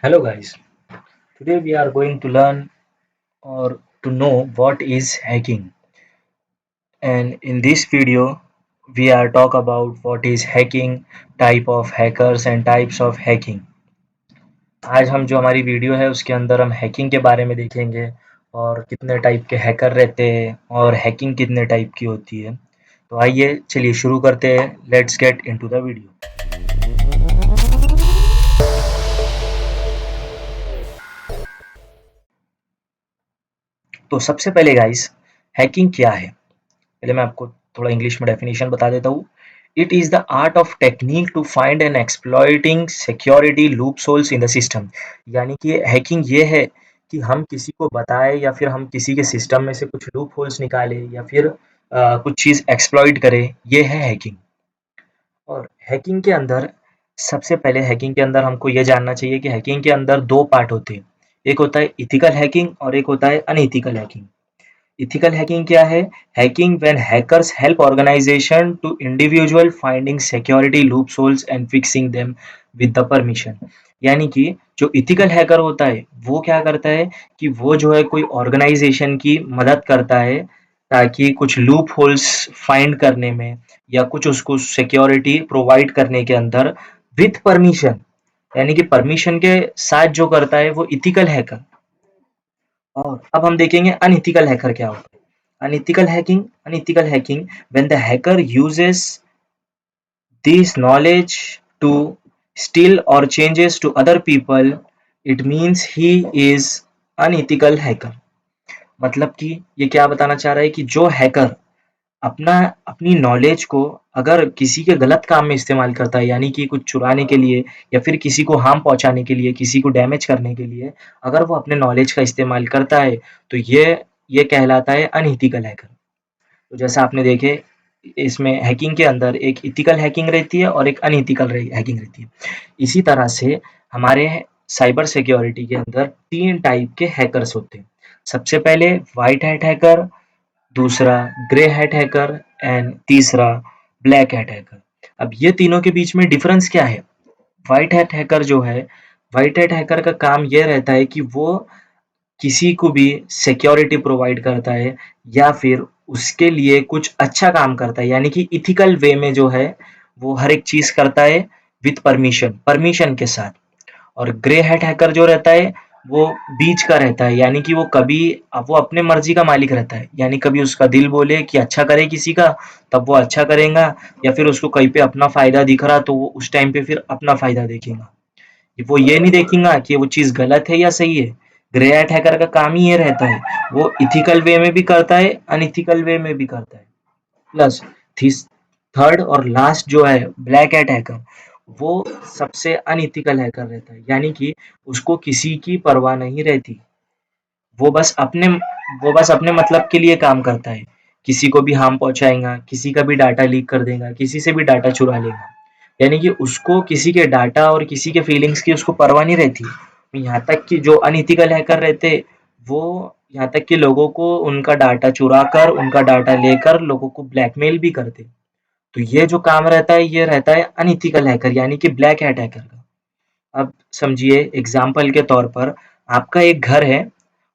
Hello guys, today we are going to learn or to know what is hacking, and in this video we are talk about what is hacking, type of hackers and types of hacking. आज हम जो हमारी video है उसके अंदर हम hacking के बारे में देखेंगे और कितने टाइप के हैकर रहते हैं और हैकिंग कितने टाइप की होती है। तो आइए चलिए शुरू करते हैं। Let's get into the video. तो सबसे पहले गाइस, हैकिंग क्या है? पहले मैं आपको थोड़ा इंग्लिश में डेफिनेशन बता देता हूँ। It is the art of technique to find and exploiting security loop holes in the system. यानी कि हैकिंग ये है कि हम किसी को बताएं या फिर हम किसी के सिस्टम में से कुछ लूप होल्स निकालें या फिर कुछ चीज़ एक्सप्लॉइट करें, ये है हैकिंग। और हैकिंग के अंदर सबसे पहले हैकिंग के अंदर हमको ये जानना चाहिए कि हैकिंग के अंदर दो पार्ट होते हैं। एक होता है इथिकल हैकिंग और एक होता है अनइथिकल हैकिंग। Ethical hacking क्या है? Hacking when hackers help organization to individual finding security loopholes and fixing them with the permission। यानी कि जो इथिकल हैकर होता है वो क्या करता है कि वो जो है कोई ऑर्गेनाइजेशन की मदद करता है ताकि कुछ लूप होल्स फाइंड करने में या कुछ उसको सिक्योरिटी प्रोवाइड करने के अंदर विथ परमिशन, यानी कि परमिशन के साथ जो करता है वो इथिकल हैकर। और अब हम देखेंगे अनइथिकल हैकर क्या होता है। Unethical hacking when the hacker uses this knowledge to steal or changes to other people, it means he is unethical hacker। मतलब कि ये क्या बताना चाह रहा है कि जो हैकर अपना अपनी नॉलेज को अगर किसी के गलत काम में इस्तेमाल करता है, यानी कि कुछ चुराने के लिए या फिर किसी को हार्म पहुंचाने के लिए, किसी को डैमेज करने के लिए अगर वो अपने नॉलेज का इस्तेमाल करता है तो ये कहलाता है अनइथिकल हैकर। तो जैसा आपने देखे, इसमें हैकिंग के अंदर एक इथिकल हैकिंग रहती है और एक अनइथिकल हैकिंग रहती है। इसी तरह से हमारे साइबर सिक्योरिटी के अंदर तीन टाइप के हैकर्स होते हैं। सबसे पहले व्हाइट हैट हैकर, दूसरा ग्रे हैट हैकर एंड तीसरा ब्लैक हैट हैकर। अब ये तीनों के बीच में डिफरेंस क्या है? व्हाइट हैट हैकर जो है, व्हाइट हैट हैकर का काम ये रहता है कि वो किसी को भी सिक्योरिटी प्रोवाइड करता है या फिर उसके लिए कुछ अच्छा काम करता है, यानी कि इथिकल वे में जो है वो हर एक चीज करता है विथ परमिशन, परमिशन के साथ। और ग्रे हैट हैकर जो रहता है वो बीच का रहता है, यानी कि वो कभी वो अपने मर्जी का मालिक रहता है, यानी कभी उसका दिल बोले कि अच्छा करे किसी का तब वो अच्छा करेगा, या फिर उसको कहीं पे अपना फायदा दिख रहा तो वो उस टाइम पे फिर अपना फायदा देखेगा। वो ये नहीं देखेगा कि वो चीज गलत है या सही है। ग्रे हैट हैकर का काम ही ये रहता है, वो इथिकल वे में भी करता है, अनइथिकल वे में भी करता है। प्लस थर्ड और लास्ट जो है ब्लैक हैट हैकर, वो सबसे अनइथिकल हैकर रहता है, यानी कि उसको किसी की परवाह नहीं रहती। वो बस अपने वो बस अपने मतलब के लिए काम करता है। किसी को भी हार्म पहुंचाएगा, किसी का भी डाटा लीक कर देगा, किसी से भी डाटा चुरा लेगा। यानी कि उसको किसी के डाटा और किसी के फीलिंग्स की उसको परवाह नहीं रहती। यहाँ तक कि जो अनइथिकल हैकर रहते, वो यहाँ तक कि लोगों को उनका डाटा चुरा कर, उनका डाटा लेकर लोगों को ब्लैकमेल भी करते। तो ये जो काम रहता है ये रहता है अनइथिकल हैकर, यानी कि ब्लैक हैट हैकर का। अब समझिए एग्जाम्पल के तौर पर, आपका एक घर है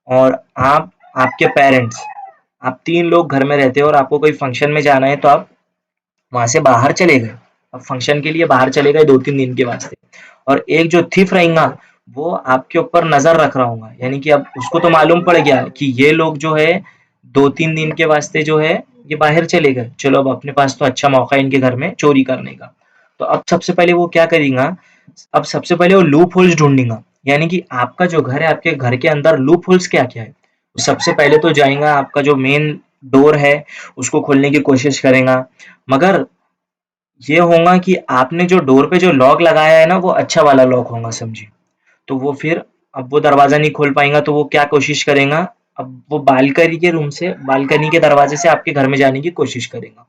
और आप, आपके पेरेंट्स, आप तीन लोग घर में रहते हो और आपको कोई फंक्शन में जाना है तो आप वहां से बाहर चले गए। अब फंक्शन के लिए बाहर चले गए 2-3 दिन के वास्ते, और एक जो थीफ रहेगा वो आपके ऊपर नजर रख रहा होगा, यानी कि अब उसको तो मालूम पड़ गया कि ये लोग जो है 2-3 दिन के वास्ते जो है ये बाहर चले गए, चलो अब अपने पास तो अच्छा मौका है इनके घर में चोरी करने का। तो अब सबसे पहले वो क्या करेगा, अब सबसे पहले वो लूप होल्स ढूंढेगा। यानी कि आपका जो घर है, आपके घर के अंदर लूप होल्स क्या क्या है। सबसे पहले तो जाएगा, आपका जो मेन डोर है उसको खोलने की कोशिश करेगा, मगर ये होगा कि आपने जो डोर पे जो लॉक लगाया है ना वो अच्छा वाला लॉक होगा समझिए। तो वो फिर अब वो दरवाजा नहीं खोल पाएगा तो वो क्या कोशिश करेगा, अब वो बालकनी के रूम से, बालकनी के दरवाजे से आपके घर में जाने की कोशिश करेगा।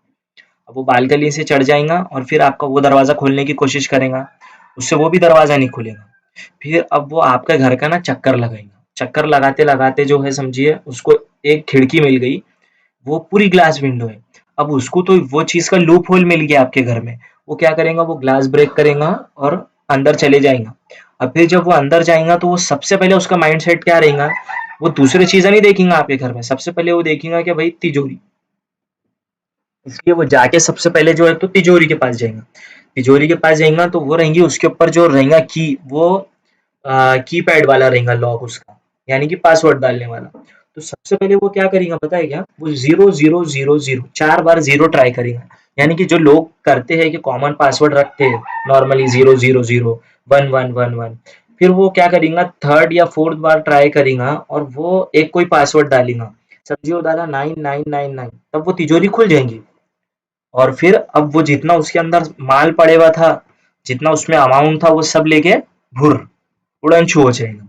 अब वो बालकनी से चढ़ जाएगा और फिर आपका वो दरवाजा खोलने की कोशिश करेगा, उससे वो भी दरवाजा नहीं खुलेगा। फिर अब वो आपके घर का ना चक्कर लगाएगा, चक्कर लगाते लगाते जो है समझिए उसको एक खिड़की मिल गई, वो पूरी ग्लास विंडो है। अब उसको तो वो चीज का लूप होल मिल गया आपके घर में, वो क्या करेगा, वो ग्लास ब्रेक करेगा और अंदर चले जाएगा। अब फिर जब वो अंदर जाएगा तो वो सबसे पहले उसका माइंडसेट क्या रहेगा, वो दूसरी चीजें नहीं देखेंगे आपके घर में, सबसे पहले वो देखेगा कि भाई तिजोरी। इसलिए वो जाके सबसे पहले जो है तो तिजोरी के पास जाएगा। तिजोरी के पास जाएगा तो वो रहेंगी उसके ऊपर जो रहेगा की, वो कीपैड वाला रहेगा लॉक उसका, यानी कि पासवर्ड डालने वाला। तो सबसे पहले वो क्या करेगा पता है क्या, वो 0000 4 बार जीरो ट्राई करेगा। यानी कि जो लोग करते हैं कि कॉमन पासवर्ड रखते हैं नॉर्मली 000 1111, फिर वो क्या करेगा थर्ड या फोर्थ बार ट्राई करेगा और वो एक कोई पासवर्ड डालेगा। समझिए वो डाला 9999, तब वो तिजोरी खुल जाएंगी। और फिर अब वो जितना उसके अंदर माल पड़े हुआ था, जितना उसमें अमाउंट था, वो सब लेके भुर उड़न छू हो जाएगा।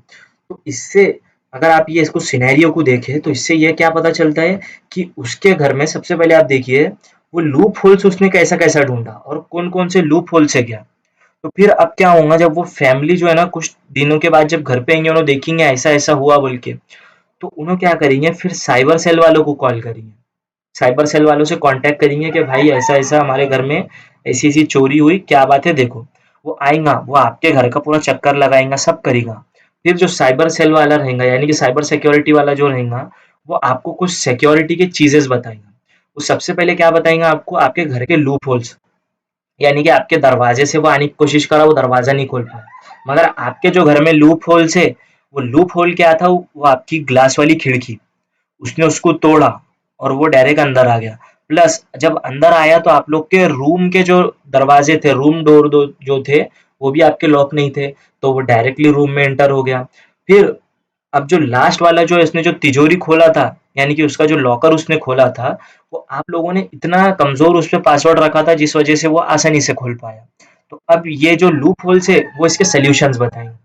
तो इससे अगर आप ये इसको सिनेरियो को देखें तो इससे ये क्या पता चलता है कि उसके घर में सबसे पहले आप देखिए वो लूप होल्स उसने कैसा कैसा ढूंढा और कौन कौन से लूप होल से गया। तो फिर अब क्या होगा जब वो फैमिली जो है ना कुछ दिनों के बाद जब घर पे आएंगे, उन्हें देखेंगे ऐसा ऐसा हुआ बोल के, तो उन्हें क्या करेंगे फिर साइबर सेल वालों को कॉल करेंगे। साइबर सेल वालों से कांटेक्ट करेंगे कि भाई ऐसा ऐसा हमारे घर में ऐसी ऐसी चोरी हुई, क्या बात है देखो। वो आएगा, वो आपके घर का पूरा चक्कर लगाएगा, सब करेगा। फिर जो साइबर सेल वाला रहेगा यानी कि साइबर सिक्योरिटी वाला जो रहेगा, वो आपको कुछ सिक्योरिटी की चीजें बताएगा। वो सबसे पहले क्या बताएगा आपको, आपके घर के लूप होल्स, यानी कि आपके दरवाजे से वो आने की कोशिश करा, वो दरवाजा नहीं खोल पाया। मगर आपके जो घर में लूप होल्स है, वो लूप होल क्या था, वो आपकी ग्लास वाली खिड़की, उसने उसको तोड़ा और वो डायरेक्ट अंदर आ गया। प्लस जब अंदर आया तो आप लोग के रूम के जो दरवाजे थे, रूम डोर जो थे, वो भी आपके लॉक नहीं थे, तो वो डायरेक्टली रूम में एंटर हो गया। फिर अब जो लास्ट वाला जो इसने जो तिजोरी खोला था, यानी कि उसका जो लॉकर उसने खोला था, वो आप लोगों ने इतना कमजोर उस पे पासवर्ड रखा था जिस वजह से वो आसानी से खोल पाया। तो अब ये जो लूप होल्स है वो इसके सोल्यूशंस बताएंगे।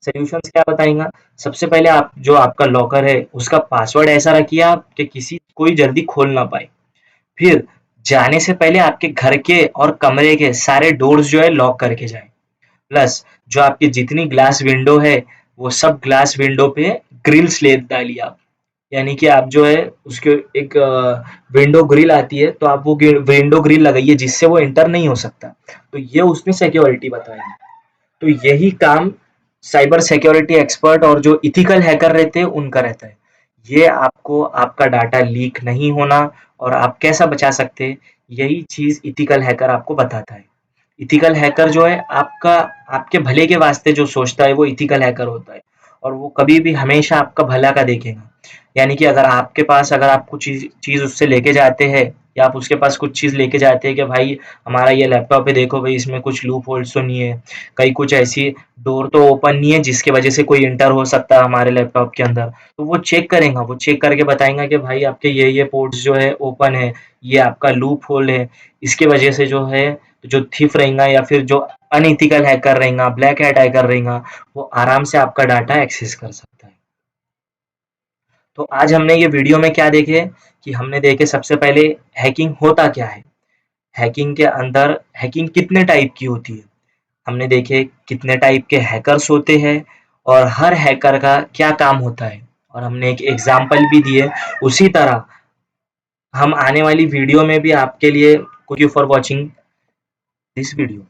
सोल्यूशंस क्या बताएंगा, सबसे पहले आप जो आपका लॉकर है उसका पासवर्ड ऐसा रखिए आप कि किसी कोई जल्दी खोल ना पाए। फिर जाने से पहले आपके घर के और कमरे के सारे डोर्स जो है लॉक करके जाए। प्लस जो आपकी जितनी ग्लास विंडो है, वो सब ग्लास विंडो पे ग्रिल्स ले डालिए आप। यानी कि आप जो है उसके एक विंडो ग्रिल आती है, तो आप वो विंडो ग्रिल लगाइए जिससे वो एंटर नहीं हो सकता। तो ये उसने सिक्योरिटी बताया। तो यही काम साइबर सिक्योरिटी एक्सपर्ट और जो इथिकल हैकर रहते हैं उनका रहता है। ये आपको आपका डाटा लीक नहीं होना और आप कैसा बचा सकते हैं, यही चीज इथिकल हैकर आपको बताता है। इथिकल हैकर जो है आपका आपके भले के वास्ते जो सोचता है वो इथिकल हैकर होता है। और वो कभी भी हमेशा आपका भला का देखेगा। यानी कि अगर आपके पास अगर आप कुछ चीज चीज उससे लेके जाते हैं, या आप उसके पास कुछ चीज लेके जाते हैं कि भाई हमारा ये लैपटॉप है, देखो भाई इसमें कुछ लूप होल्स तो नहीं है, कहीं कुछ ऐसी डोर तो ओपन नहीं है जिसकी वजह से कोई इंटर हो सकता है हमारे लैपटॉप के अंदर, तो वो चेक करेगा, वो चेक करके बताएगा कि भाई आपके ये पोर्ट्स जो है ओपन है, ये आपका लूप होल है। इसके वजह से जो है जो थीफ रहेगा या फिर जो अनइथिकल हैकर रहेगा, ब्लैक हैट हैकर रहेगा, वो आराम से आपका डाटा एक्सेस कर सकता है। तो आज हमने ये वीडियो में क्या देखे कि हमने देखे सबसे पहले हैकिंग होता क्या है, हैकिंग के अंदर हैकिंग कितने टाइप की होती है, हमने देखे कितने टाइप के हैकर्स होते हैं और हर हैकर का क्या काम होता है, और हमने एक एग्जाम्पल भी दिए। उसी तरह हम आने वाली वीडियो में भी आपके लिए, thank you for watching this video.